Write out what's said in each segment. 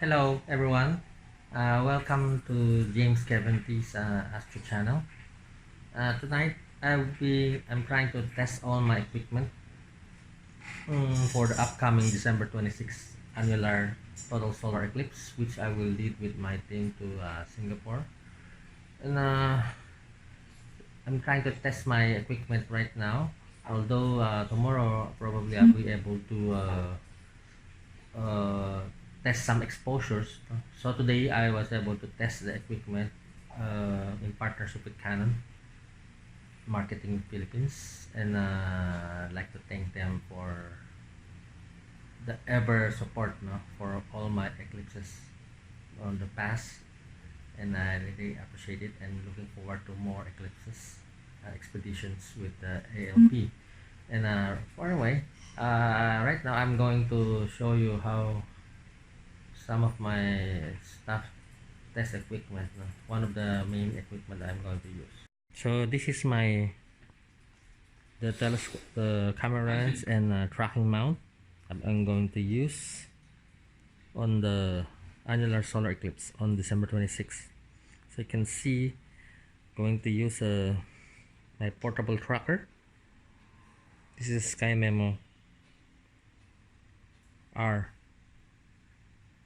Hello everyone, welcome to James Kevin's Astro channel. Tonight I'm trying to test all my equipment for the upcoming December 26th annular total solar eclipse, which I will lead with my team to Singapore. And I'm trying to test my equipment right now, although tomorrow probably I'll be able to test some exposures. So today I was able to test the equipment in partnership with Canon Marketing Philippines, and I'd like to thank them for the ever support for all my eclipses on the past, and I really appreciate it and looking forward to more eclipses expeditions with the ALP. And right now I'm going to show you how some of my stuff test equipment, one of the main equipment I'm going to use. So this is the telescope, the camera lens and tracking mount I'm going to use on the annular solar eclipse on December 26th. So you can see, going to use my portable tracker. This is Sky Memo R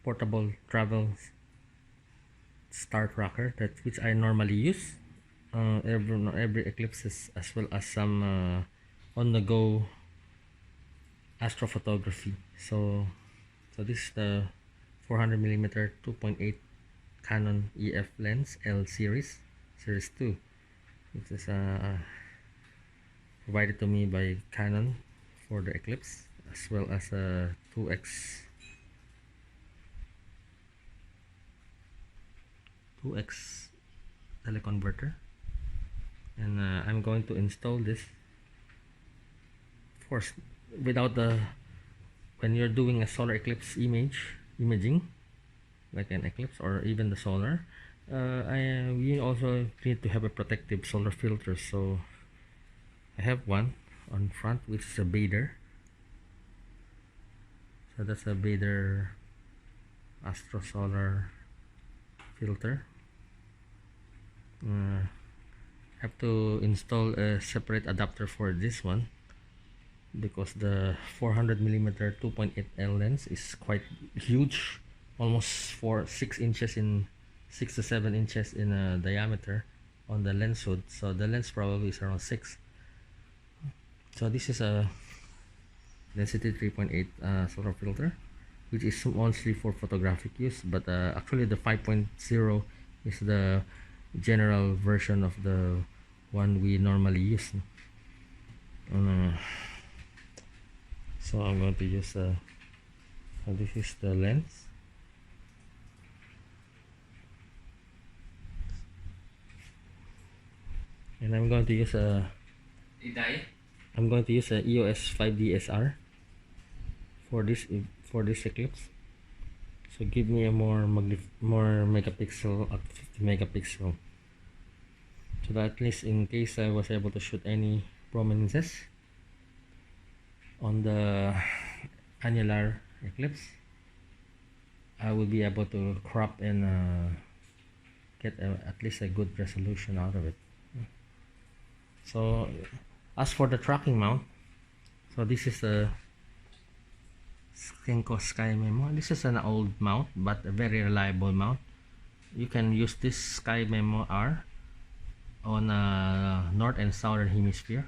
portable travel star tracker, that which I normally use every eclipses, as well as some on the go astrophotography. So this is the 400mm 2.8 Canon EF lens L series 2. This is provided to me by Canon for the eclipse, as well as a 2x teleconverter. And I'm going to install this first without when you're doing a solar eclipse imaging, like an eclipse or even the solar, we also need to have a protective solar filter. So I have one on front, which is a Bader. So that's a Bader Astro Solar filter. Have to install a separate adapter for this one, because the 400mm 2.8L lens is quite huge, almost 6 inches in 6 to 7 inches in diameter on the lens hood. So the lens probably is around 6. So this is a density 3.8 solar filter, which is mostly for photographic use, but actually the 5.0 is the general version of the one we normally use. So I'm going to use so this is the lens, and I'm going to use a EOS 5D SR for this eclipse. So give me a more megapixel at 50 megapixel, so that at least in case I was able to shoot any prominences on the annular eclipse, I will be able to crop and get at least a good resolution out of it. So as for the tracking mount, so this is a Kenko Sky Memo. This is an old mount, but a very reliable mount. You can use this Sky Memo R on north and southern hemisphere,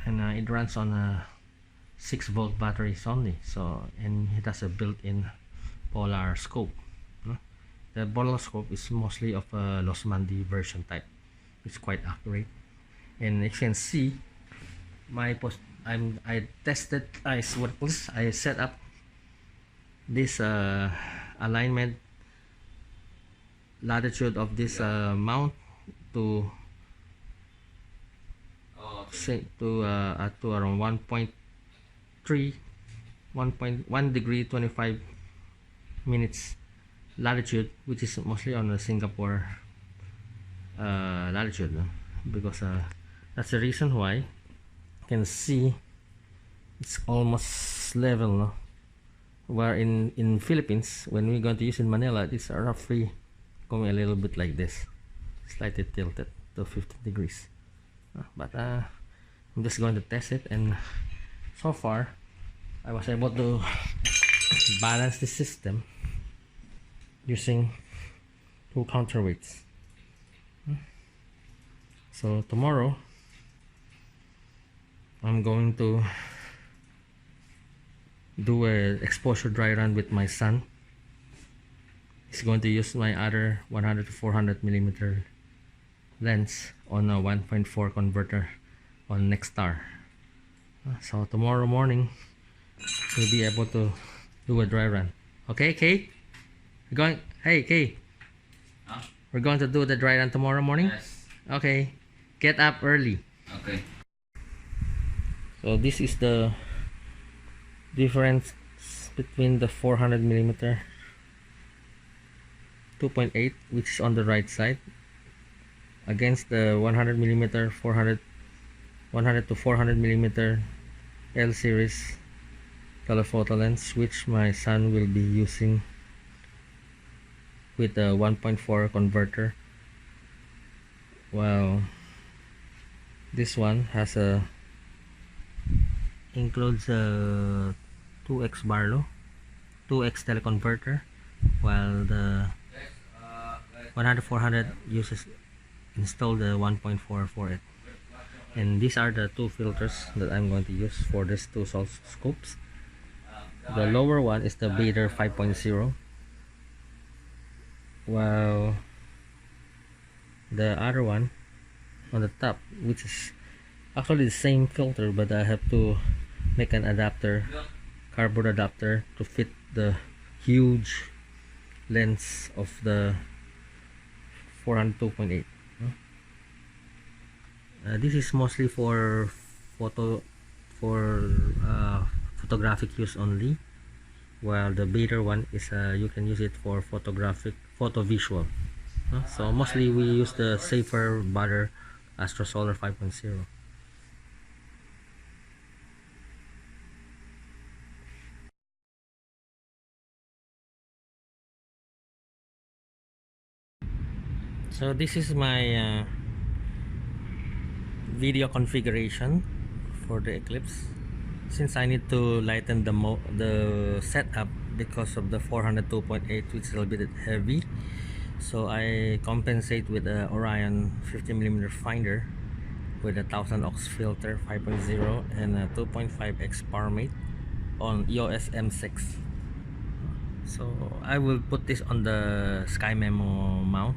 and it runs on a 6-volt batteries only. So, and it has a built-in polar scope. The polar scope is mostly of a Losmandy version type. It's quite accurate, and you can see I set up this alignment latitude of this mount to around 1.1 degree 25 minutes latitude, which is mostly on the Singapore latitude, because that's the reason why you can see it's almost level where in Philippines, when we're going to use in Manila, it's roughly going a little bit like this, slightly tilted to 15 degrees. But I'm just going to test it, and so far I was able to balance the system using 2 counterweights. So tomorrow I'm going to do a exposure dry run with my son. He's going to use my other 100 to 400 millimeter lens on a 1.4 converter on Nexstar. So tomorrow morning we'll be able to do a dry run. Okay, Kay? We're going. Hey, Kay. Huh? We're going to do the dry run tomorrow morning. Yes. Okay. Get up early. Okay. So this is the difference between the 400 millimeter 2.8, which is on the right side, against the 100 millimeter 100 to 400 millimeter L series telephoto lens, which my son will be using with a 1.4 converter, while this one has a includes a 2x Barlow 2x teleconverter, while the 100-400 uses install the 1.4 for it. And these are the 2 filters that I'm going to use for these 2 scopes. The lower one is the Vader 5.0, while the other one on the top, which is actually the same filter, but I have to make an adapter, cardboard adapter, to fit the huge lens of the 402.8. This is mostly for photographic use only, while the Vader one is you can use it for photo visual. So mostly we use the safer, better Astro Solar 5.0. So this is my video configuration for the Eclipse. Since I need to lighten the setup because of the 402.8, which is a little bit heavy, so I compensate with a Orion 50mm finder with a 1000 ox filter 5.0 and a 2.5x power mate on EOS M6. So I will put this on the Sky Memo mount,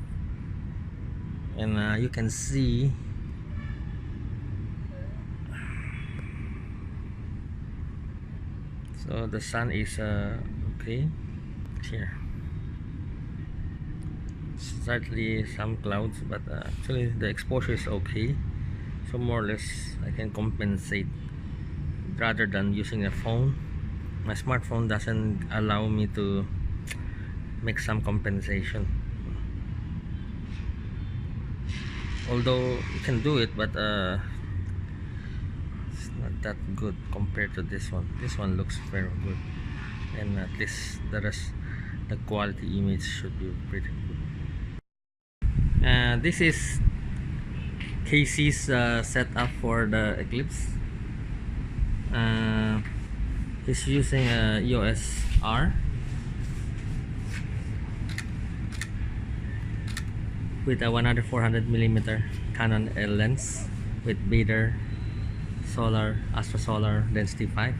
and you can see so the sun is okay here. Slightly some clouds, but actually the exposure is okay, so more or less I can compensate rather than using a phone. My smartphone doesn't allow me to make some compensation, although you can do it, but it's not that good compared to this one. This one looks very good, and at least the quality image should be pretty good. This is Casey's setup for the Eclipse. He's using a EOS R with a 100-400mm Canon L lens with Vader Astro Solar density 5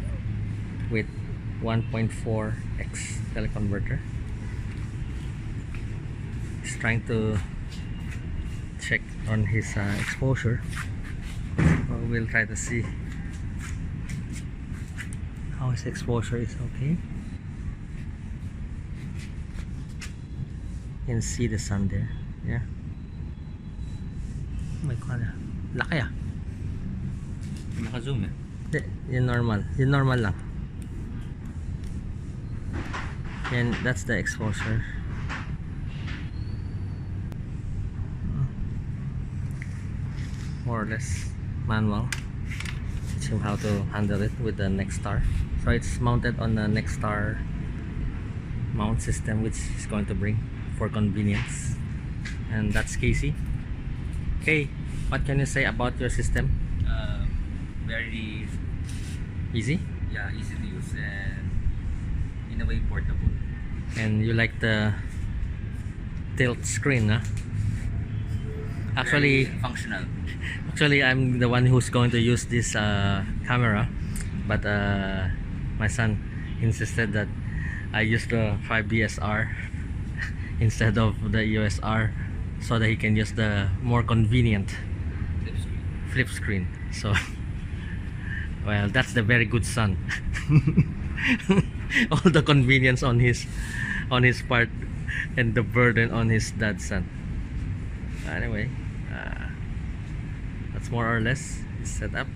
with 1.4x teleconverter. He's trying to check on his exposure. We'll try to see how his exposure is. Okay, you can see the sun there. Yeah. Oh my god, laki ah. Naka-zoom eh. Hindi, yung normal lang. And that's the exposure. More or less manual. Teach him how to handle it with the Nexstar. So it's mounted on the Nexstar mount system which is going to bring for convenience. And that's Casey. Okay, what can you say about your system? Very Easy? yeah, easy to use and in a way portable. And you like the tilt screen, huh? Actually, Very functional. actually, I'm the one who's going to use this camera, but my son insisted that I use the 5DSR instead of the USR, so that he can use the more convenient flip screen. So, well, that's the very good son. All the convenience on his part, and the burden on his dad's son. Anyway, that's more or less his setup.